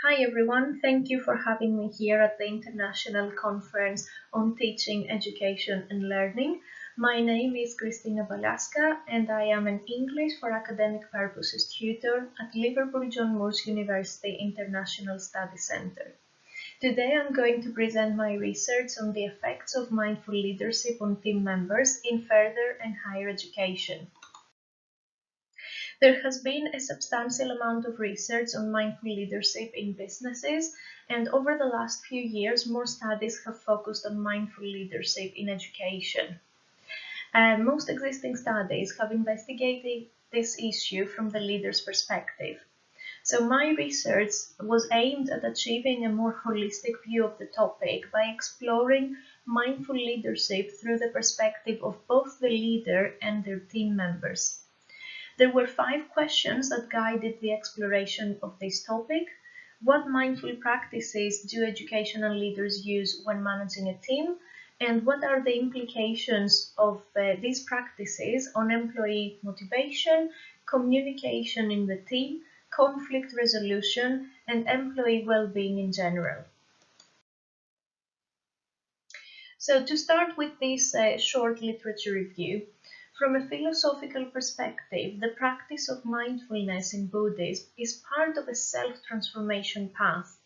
Hi everyone, thank you for having me here at the International Conference on Teaching, Education and Learning. My name is Christina Balaska and I am an English for academic purposes tutor at Liverpool John Moores University International Study Centre. Today I'm going to present my research on the effects of mindful leadership on team members in further and higher education. There has been a substantial amount of research on mindful leadership in businesses, and over the last few years, more studies have focused on mindful leadership in education. Most existing studies have investigated this issue from the leader's perspective. So my research was aimed at achieving a more holistic view of the topic by exploring mindful leadership through the perspective of both the leader and their team members. There were 5 questions that guided the exploration of this topic. What mindful practices do educational leaders use when managing a team? And what are the implications of these practices on employee motivation, communication in the team, conflict resolution, and employee well-being in general? So to start with this short literature review, from a philosophical perspective, the practice of mindfulness in Buddhism is part of a self-transformation path.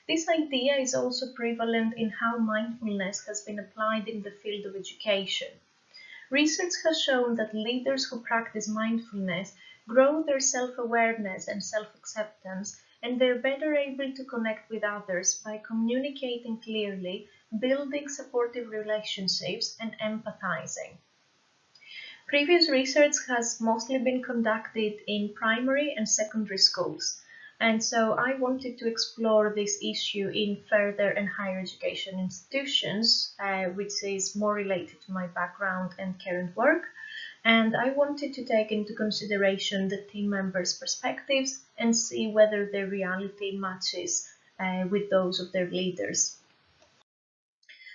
This idea is also prevalent in how mindfulness has been applied in the field of education. Research has shown that leaders who practice mindfulness grow their self-awareness and self-acceptance, and they're better able to connect with others by communicating clearly, building supportive relationships, and empathizing. Previous research has mostly been conducted in primary and secondary schools, and so I wanted to explore this issue in further and higher education institutions, which is more related to my background and current work, and I wanted to take into consideration the team members' perspectives and see whether their reality matches with those of their leaders.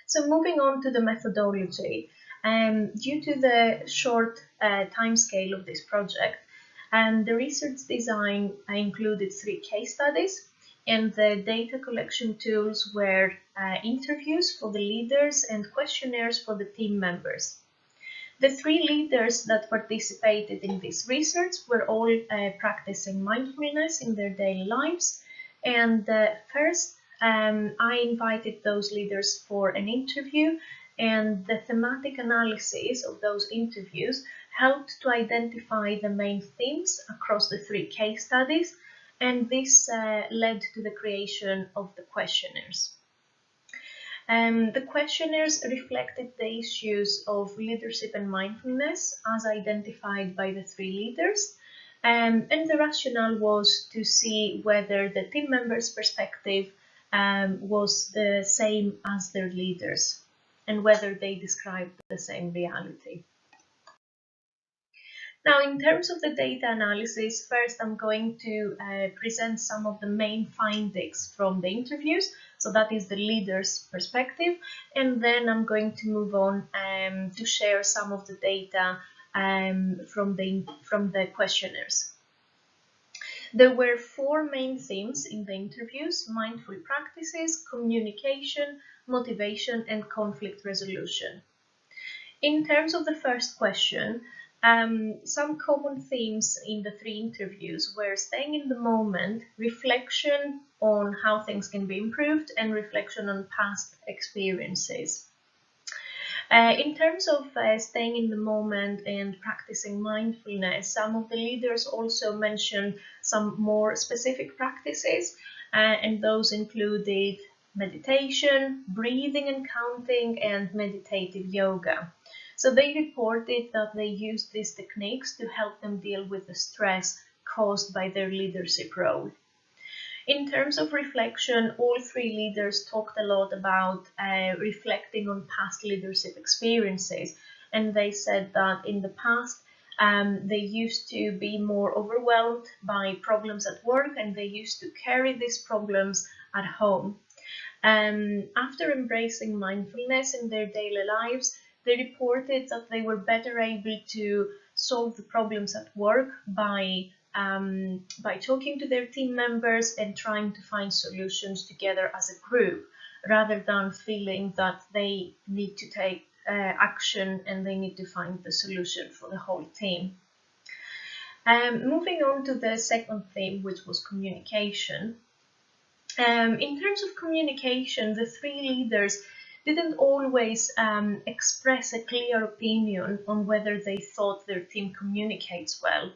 So moving on to the methodology. Due to the short timescale of this project, the research design included 3 case studies, and the data collection tools were interviews for the leaders and questionnaires for the team members. The 3 leaders that participated in this research were all practicing mindfulness in their daily lives, and first I invited those leaders for an interview, and the thematic analysis of those interviews helped to identify the main themes across the 3 case studies, and this led to the creation of the questionnaires. The questionnaires reflected the issues of leadership and mindfulness as identified by the 3 leaders, and the rationale was to see whether the team members' perspective was the same as their leaders, and whether they described the same reality. Now, in terms of the data analysis, first I'm going to present some of the main findings from the interviews, so that is the leader's perspective, and then I'm going to move on to share some of the data from the questionnaires. There were 4 main themes in the interviews: mindful practices, communication, motivation, and conflict resolution. In terms of the first question, some common themes in the 3 interviews were staying in the moment, reflection on how things can be improved, and reflection on past experiences. In terms of staying in the moment and practicing mindfulness, some of the leaders also mentioned some more specific practices, and those included meditation, breathing and counting, and meditative yoga. So they reported that they used these techniques to help them deal with the stress caused by their leadership role. In terms of reflection, all 3 leaders talked a lot about reflecting on past leadership experiences, and they said that in the past they used to be more overwhelmed by problems at work, and they used to carry these problems at home. After embracing mindfulness in their daily lives, they reported that they were better able to solve the problems at work by by talking to their team members and trying to find solutions together as a group, rather than feeling that they need to take action and they need to find the solution for the whole team. Moving on to the second theme, which was communication. In terms of communication, the three leaders didn't always express a clear opinion on whether they thought their team communicates well.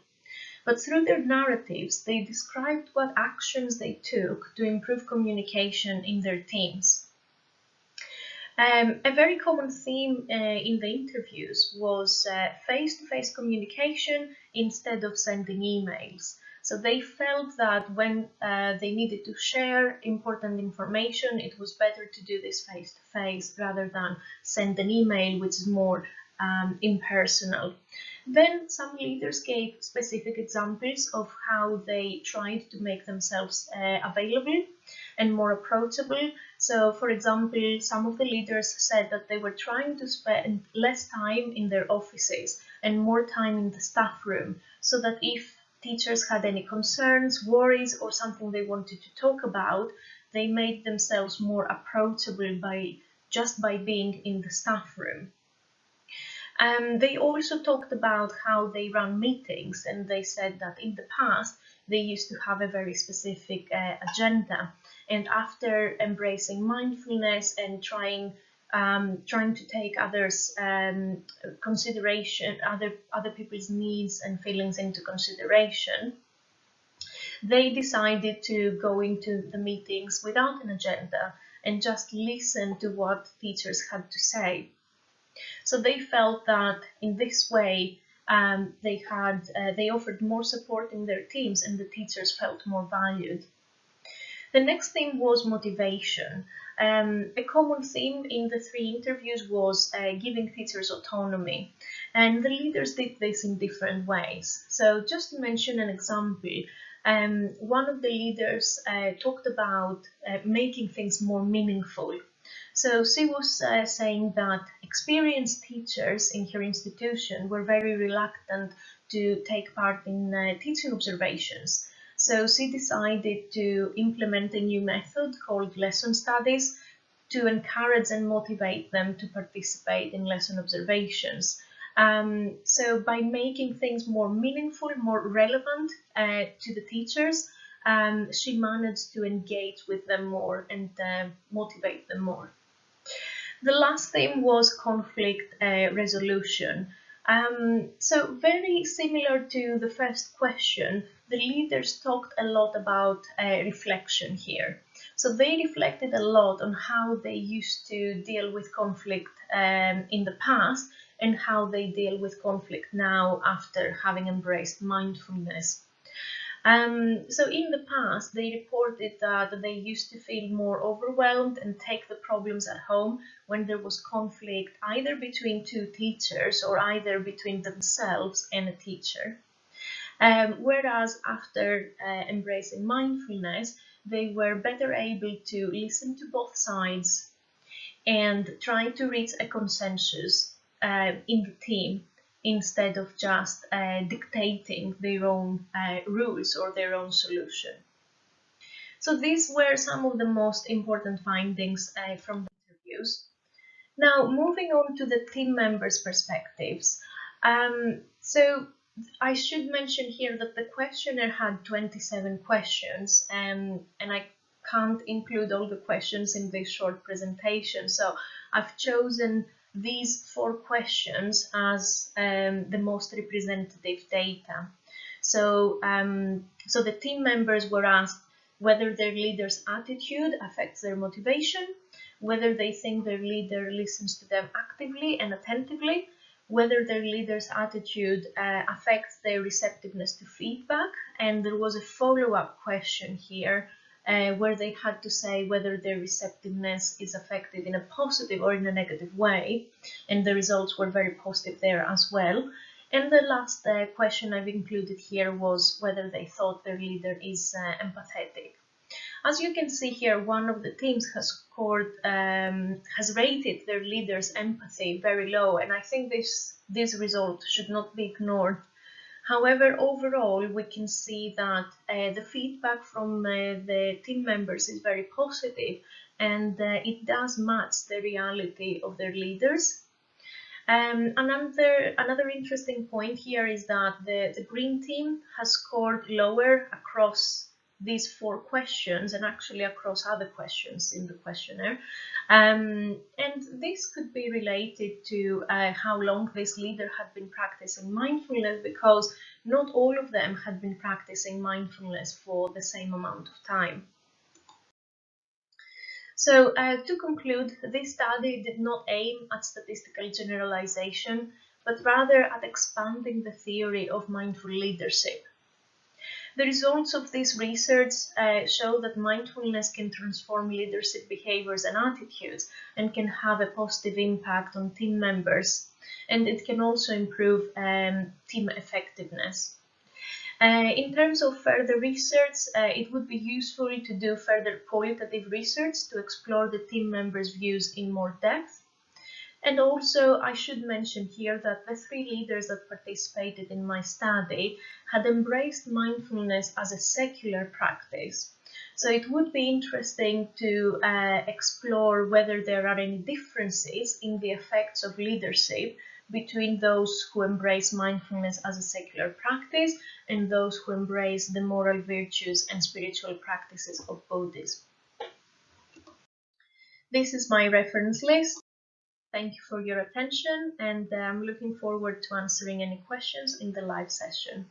But through their narratives, they described what actions they took to improve communication in their teams. A very common theme in the interviews was face-to-face communication instead of sending emails. So they felt that when they needed to share important information, it was better to do this face-to-face rather than send an email, which is more impersonal. Then some leaders gave specific examples of how they tried to make themselves available and more approachable. So, for example, some of the leaders said that they were trying to spend less time in their offices and more time in the staff room, so that if teachers had any concerns, worries, or something they wanted to talk about, they made themselves more approachable just by being in the staff room. They also talked about how they run meetings, and they said that in the past they used to have a very specific agenda, and after embracing mindfulness and trying to take others' other people's needs and feelings into consideration, they decided to go into the meetings without an agenda and just listen to what teachers had to say. So they felt that in this way they offered more support in their teams, and the teachers felt more valued. The next theme was motivation. A common theme in the three interviews was giving teachers autonomy, and the leaders did this in different ways. So just to mention an example, one of the leaders talked about making things more meaningful. So she was saying that experienced teachers in her institution were very reluctant to take part in teaching observations. So she decided to implement a new method called lesson studies to encourage and motivate them to participate in lesson observations. So by making things more meaningful, more relevant to the teachers, she managed to engage with them more and motivate them more. The last theme was conflict resolution. So very similar to the first question, the leaders talked a lot about reflection here. So they reflected a lot on how they used to deal with conflict in the past and how they deal with conflict now after having embraced mindfulness. So in the past, they reported that they used to feel more overwhelmed and take the problems at home when there was conflict either between two teachers or either between themselves and a teacher. Whereas after embracing mindfulness, they were better able to listen to both sides and try to reach a consensus in the team, instead of just dictating their own rules or their own solution. So these were some of the most important findings from the interviews. Now, moving on to the team members' perspectives. So I should mention here that the questionnaire had 27 questions, and I can't include all the questions in this short presentation. So I've chosen these 4 questions as the most representative data. So, so the team members were asked whether their leader's attitude affects their motivation, whether they think their leader listens to them actively and attentively, whether their leader's attitude affects their receptiveness to feedback, and there was a follow-up question here where they had to say whether their receptiveness is affected in a positive or in a negative way, and the results were very positive there as well. And the last question I've included here was whether they thought their leader is empathetic. As you can see here, one of the teams has rated their leader's empathy very low, and I think this result should not be ignored. However, overall, we can see that the feedback from the team members is very positive, and it does match the reality of their leaders. Another interesting point here is that the green team has scored lower across these 4 questions and actually across other questions in the questionnaire. And this could be related to how long this leader had been practicing mindfulness, because not all of them had been practicing mindfulness for the same amount of time. So to conclude, this study did not aim at statistical generalization, but rather at expanding the theory of mindful leadership. The results of this research show that mindfulness can transform leadership behaviors and attitudes and can have a positive impact on team members, and it can also improve team effectiveness. In terms of further research, it would be useful to do further qualitative research to explore the team members' views in more depth. And also, I should mention here that the 3 leaders that participated in my study had embraced mindfulness as a secular practice. So it would be interesting to explore whether there are any differences in the effects of leadership between those who embrace mindfulness as a secular practice and those who embrace the moral virtues and spiritual practices of Buddhism. This is my reference list. Thank you for your attention, and I'm looking forward to answering any questions in the live session.